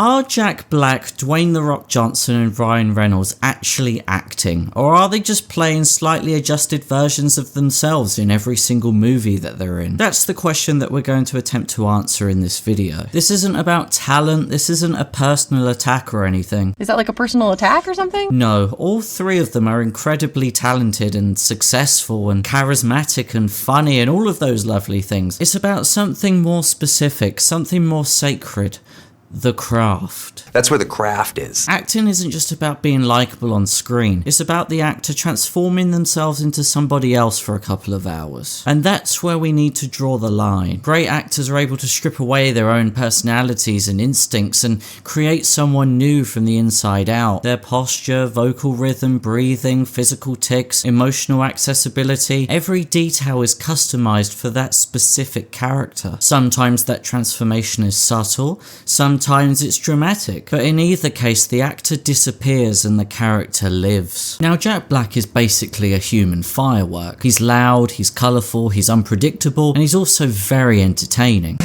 Are Jack Black, Dwayne "The Rock" Johnson and Ryan Reynolds actually acting? Or are they just playing slightly adjusted versions of themselves in every single movie that they're in? That's the question that we're going to attempt to answer in this video. This isn't about talent, this isn't a personal attack or anything. Is that like a personal attack or something? No, all three of them are incredibly talented and successful and charismatic and funny and all of those lovely things. It's about something more specific, something more sacred. The craft. That's where the craft is. Acting isn't just about being likable on screen. It's about the actor transforming themselves into somebody else for a couple of hours. And that's where we need to draw the line. Great actors are able to strip away their own personalities and instincts and create someone new from the inside out. Their posture, vocal rhythm, breathing, physical tics, emotional accessibility, every detail is customized for that specific character. Sometimes that transformation is subtle, sometimes it's dramatic, but in either case the actor disappears and the character lives. Now Jack Black is basically a human firework. He's loud, he's colourful, he's unpredictable, and he's also very entertaining.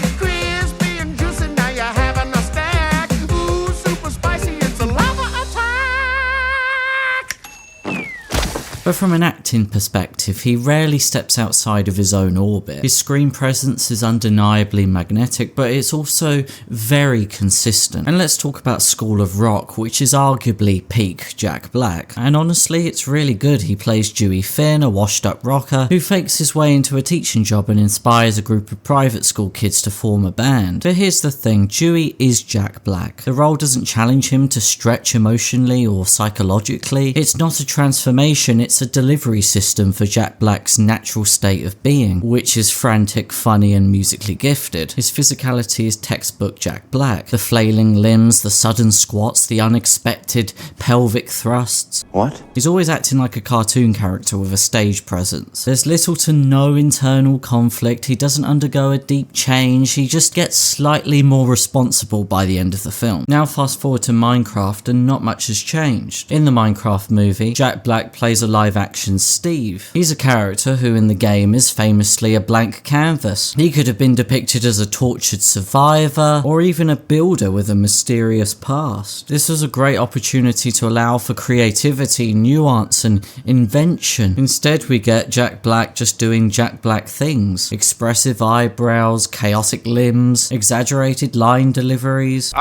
But from an acting perspective, he rarely steps outside of his own orbit. His screen presence is undeniably magnetic, but it's also very consistent. And let's talk about School of Rock, which is arguably peak Jack Black. And honestly, it's really good. He plays Dewey Finn, a washed up rocker, who fakes his way into a teaching job and inspires a group of private school kids to form a band. But here's the thing, Dewey is Jack Black. The role doesn't challenge him to stretch emotionally or psychologically. It's not a transformation, it's a delivery system for Jack Black's natural state of being, which is frantic, funny and musically gifted. His physicality is textbook Jack Black. The flailing limbs, the sudden squats, the unexpected pelvic thrusts. What? He's always acting like a cartoon character with a stage presence. There's little to no internal conflict, he doesn't undergo a deep change, he just gets slightly more responsible by the end of the film. Now fast forward to Minecraft and not much has changed. In the Minecraft movie, Jack Black plays a live-action Steve. He's a character who in the game is famously a blank canvas. He could have been depicted as a tortured survivor or even a builder with a mysterious past. This was a great opportunity to allow for creativity, nuance and invention. Instead we get Jack Black just doing Jack Black things. Expressive eyebrows, chaotic limbs, exaggerated line deliveries.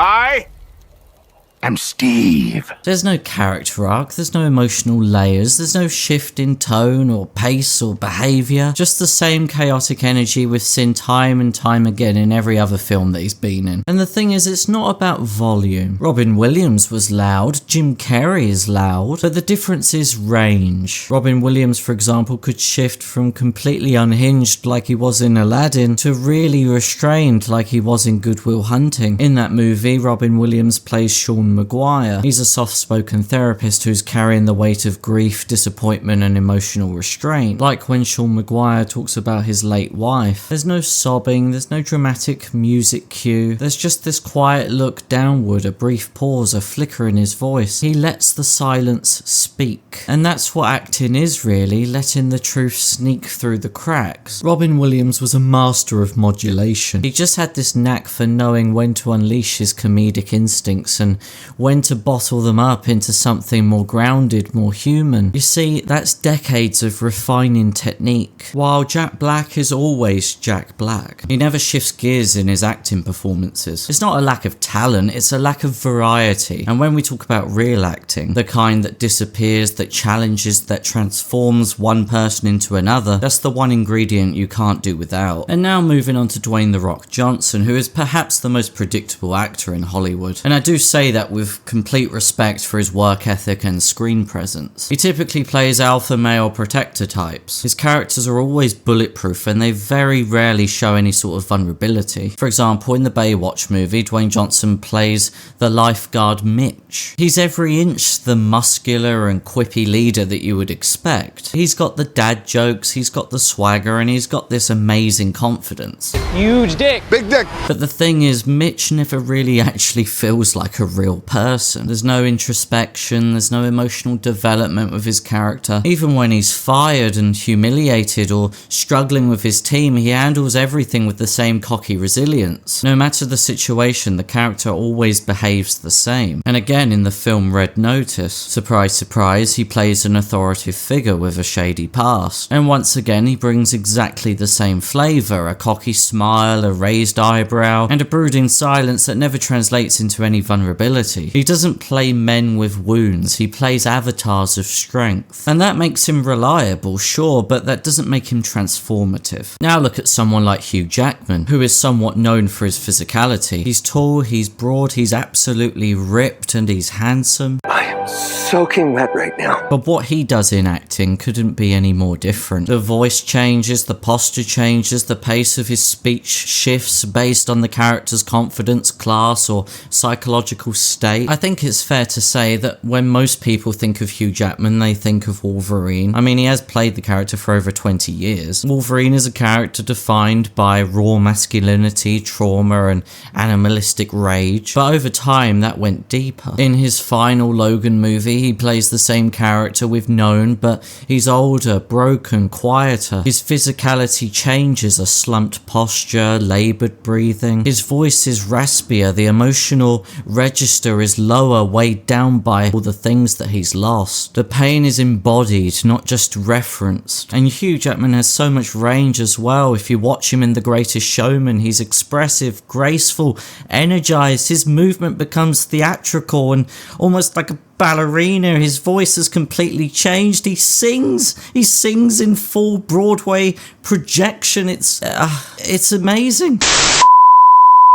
I'm Steve. There's no character arc, there's no emotional layers, there's no shift in tone or pace or behaviour, just the same chaotic energy we've seen time and time again in every other film that he's been in. And the thing is, it's not about volume. Robin Williams was loud, Jim Carrey is loud, but the difference is range. Robin Williams, for example, could shift from completely unhinged like he was in Aladdin to really restrained like he was in Good Will Hunting. In that movie, Robin Williams plays Sean Maguire. He's a soft-spoken therapist who's carrying the weight of grief, disappointment and emotional restraint. Like when Sean Maguire talks about his late wife. There's no sobbing, there's no dramatic music cue, there's just this quiet look downward, a brief pause, a flicker in his voice. He lets the silence speak. And that's what acting is really, letting the truth sneak through the cracks. Robin Williams was a master of modulation. He just had this knack for knowing when to unleash his comedic instincts and when to bottle them up into something more grounded, more human. You see, that's decades of refining technique. While Jack Black is always Jack Black. He never shifts gears in his acting performances. It's not a lack of talent, it's a lack of variety. And when we talk about real acting, the kind that disappears, that challenges, that transforms one person into another, that's the one ingredient you can't do without. And now moving on to Dwayne "The Rock" Johnson, who is perhaps the most predictable actor in Hollywood. And I do say that with complete respect for his work ethic and screen presence. He typically plays alpha male protector types. His characters are always bulletproof and they very rarely show any sort of vulnerability. For example, in the Baywatch movie, Dwayne Johnson plays the lifeguard Mitch. He's every inch the muscular and quippy leader that you would expect. He's got the dad jokes, he's got the swagger, and he's got this amazing confidence. Huge dick. Big dick. But the thing is, Mitch never really actually feels like a real person. There's no introspection, there's no emotional development with his character. Even when he's fired and humiliated or struggling with his team, he handles everything with the same cocky resilience. No matter the situation, the character always behaves the same. And again, in the film Red Notice, surprise surprise, he plays an authoritative figure with a shady past. And once again, he brings exactly the same flavour, a cocky smile, a raised eyebrow, and a brooding silence that never translates into any vulnerability. He doesn't play men with wounds, he plays avatars of strength. And that makes him reliable, sure, but that doesn't make him transformative. Now look at someone like Hugh Jackman, who is somewhat known for his physicality. He's tall, he's broad, he's absolutely ripped, and he's handsome. I am soaking wet right now. But what he does in acting couldn't be any more different. The voice changes, the posture changes, the pace of his speech shifts based on the character's confidence, class, or psychological state. I think it's fair to say that when most people think of Hugh Jackman, they think of Wolverine. I mean, he has played the character for over 20 years. Wolverine is a character defined by raw masculinity, trauma, and animalistic rage. But over time, that went deeper. In his final Logan movie, he plays the same character we've known, but he's older, broken, quieter. His physicality changes, a slumped posture, laboured breathing. His voice is raspier, the emotional register is lower, weighed down by all the things that he's lost. The pain is embodied, not just referenced. And Hugh Jackman has so much range as well. If you watch him in The Greatest Showman, he's expressive, graceful, energized. His movement becomes theatrical and almost like a ballerina. His voice has completely changed. He sings in full Broadway projection. It's amazing.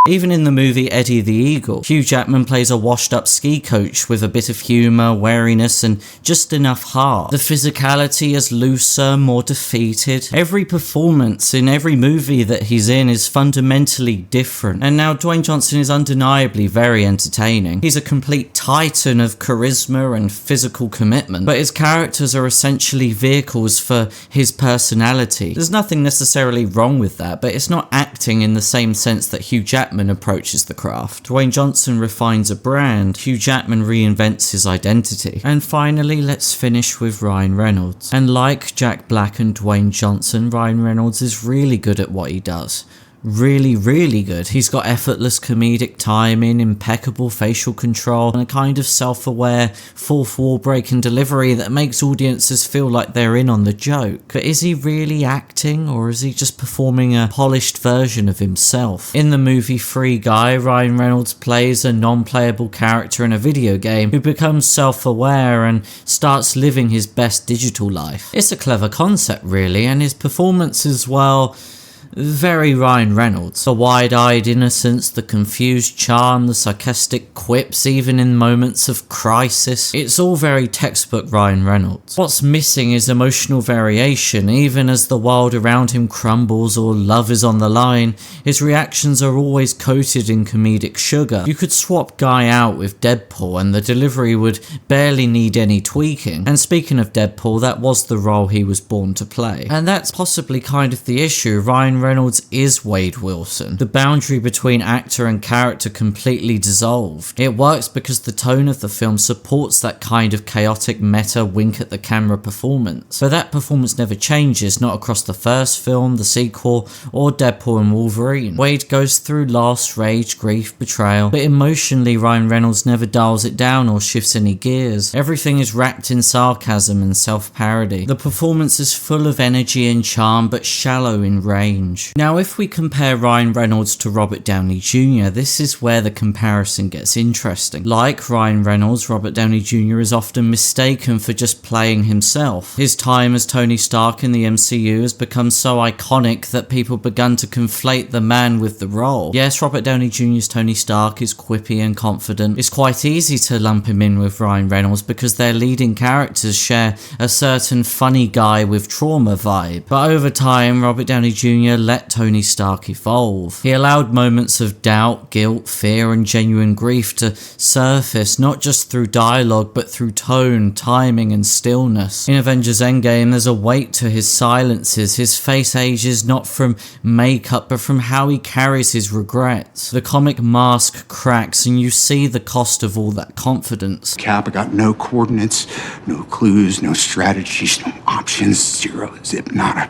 Even in the movie Eddie the Eagle, Hugh Jackman plays a washed-up ski coach with a bit of humour, wariness, and just enough heart. The physicality is looser, more defeated. Every performance in every movie that he's in is fundamentally different. And now Dwayne Johnson is undeniably very entertaining. He's a complete titan of charisma and physical commitment, but his characters are essentially vehicles for his personality. There's nothing necessarily wrong with that, but it's not acting in the same sense that Hugh Jackman approaches the craft. Dwayne Johnson refines a brand, Hugh Jackman reinvents his identity. And finally, let's finish with Ryan Reynolds. And like Jack Black and Dwayne Johnson, Ryan Reynolds is really good at what he does. Really, really good. He's got effortless comedic timing, impeccable facial control, and a kind of self-aware, fourth wall breaking delivery that makes audiences feel like they're in on the joke. But is he really acting, or is he just performing a polished version of himself? In the movie Free Guy, Ryan Reynolds plays a non-playable character in a video game who becomes self-aware and starts living his best digital life. It's a clever concept, really, and his performance as well, very Ryan Reynolds. The wide-eyed innocence, the confused charm, the sarcastic quips, even in moments of crisis. It's all very textbook Ryan Reynolds. What's missing is emotional variation. Even as the world around him crumbles or love is on the line, his reactions are always coated in comedic sugar. You could swap Guy out with Deadpool and the delivery would barely need any tweaking. And speaking of Deadpool, that was the role he was born to play. And that's possibly kind of the issue. Ryan Reynolds is Wade Wilson. The boundary between actor and character completely dissolved. It works because the tone of the film supports that kind of chaotic meta wink at the camera performance. But that performance never changes, not across the first film, the sequel, or Deadpool and Wolverine. Wade goes through loss, rage, grief, betrayal, but emotionally Ryan Reynolds never dials it down or shifts any gears. Everything is wrapped in sarcasm and self-parody. The performance is full of energy and charm, but shallow in range. Now, if we compare Ryan Reynolds to Robert Downey Jr., this is where the comparison gets interesting. Like Ryan Reynolds, Robert Downey Jr. is often mistaken for just playing himself. His time as Tony Stark in the MCU has become so iconic that people begun to conflate the man with the role. Yes, Robert Downey Jr.'s Tony Stark is quippy and confident. It's quite easy to lump him in with Ryan Reynolds because their leading characters share a certain funny guy with trauma vibe. But over time, Robert Downey Jr. Jr. let Tony Stark evolve. He allowed moments of doubt, guilt, fear, and genuine grief to surface, not just through dialogue, but through tone, timing, and stillness. In Avengers Endgame, there's a weight to his silences. His face ages not from makeup, but from how he carries his regrets. The comic mask cracks, and you see the cost of all that confidence. Cap, I got no coordinates, no clues, no strategies, no options, zero zip, nada.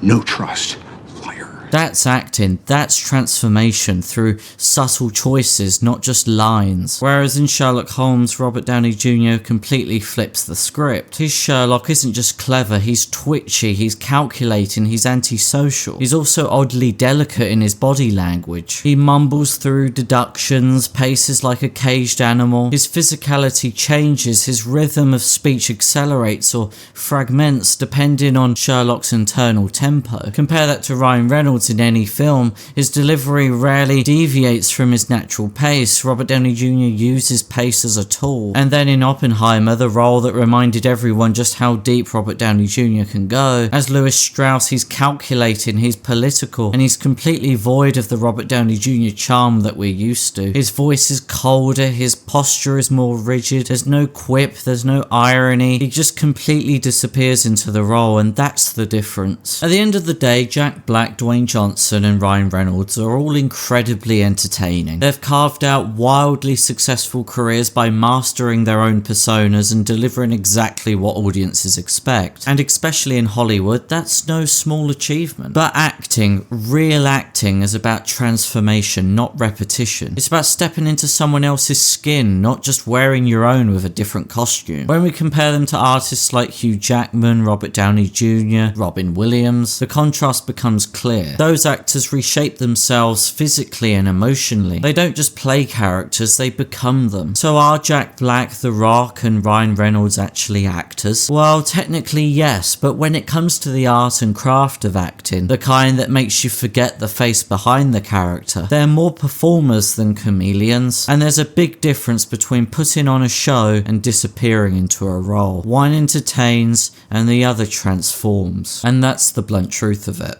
No trust. Liar. That's acting, that's transformation through subtle choices, not just lines. Whereas in Sherlock Holmes, Robert Downey Jr. completely flips the script. His Sherlock isn't just clever, he's twitchy, he's calculating, he's antisocial. He's also oddly delicate in his body language. He mumbles through deductions, paces like a caged animal. His physicality changes, his rhythm of speech accelerates or fragments depending on Sherlock's internal tempo. Compare that to Ryan Reynolds in any film. His delivery rarely deviates from his natural pace. Robert Downey Jr. uses pace as a tool. And then in Oppenheimer, the role that reminded everyone just how deep Robert Downey Jr. can go. As Lewis Strauss, he's calculating, he's political, and he's completely void of the Robert Downey Jr. charm that we're used to. His voice is colder, his posture is more rigid, there's no quip, there's no irony. He just completely disappears into the role, and that's the difference. At the end of the day, Jack Black, Dwayne Johnson, and Ryan Reynolds are all incredibly entertaining. They've carved out wildly successful careers by mastering their own personas and delivering exactly what audiences expect. And especially in Hollywood, that's no small achievement. But acting, real acting, is about transformation, not repetition. It's about stepping into someone else's skin, not just wearing your own with a different costume. When we compare them to artists like Hugh Jackman, Robert Downey Jr., Robin Williams, the contrast becomes clear. Those actors reshape themselves physically and emotionally. They don't just play characters, they become them. So are Jack Black, The Rock, and Ryan Reynolds actually actors? Well, technically yes, but when it comes to the art and craft of acting, the kind that makes you forget the face behind the character, they're more performers than chameleons. And there's a big difference between putting on a show and disappearing into a role. One entertains and the other transforms. And that's the blunt truth of it.